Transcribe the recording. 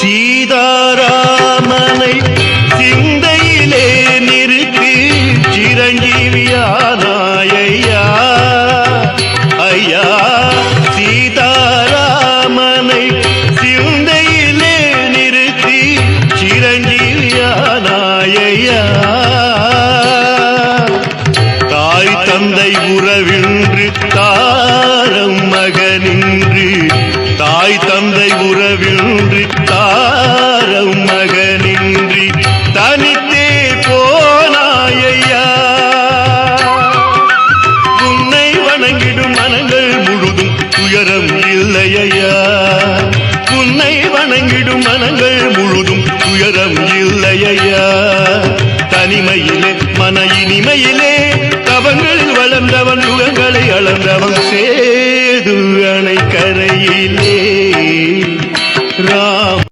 சீதாராமனை சிந்தையிலே நிறுத்தி சிரஞ்சீவியானாயா ஐயா சீதாராமனை சிந்தையிலே நிறுத்தி சிரஞ்சீவியானாயா தாய் தந்தை உறவின்று தாரம் மகனின்று தாய் தந்தை உறவின்றி தாரம் மகனின்றி தனித்தே போனாயா உன்னை வணங்கிடும் மனங்கள் முழுதும் துயரம் இல்லையா உன்னை வணங்கிடும் மனங்கள் முழுதும் துயரம் இல்லையா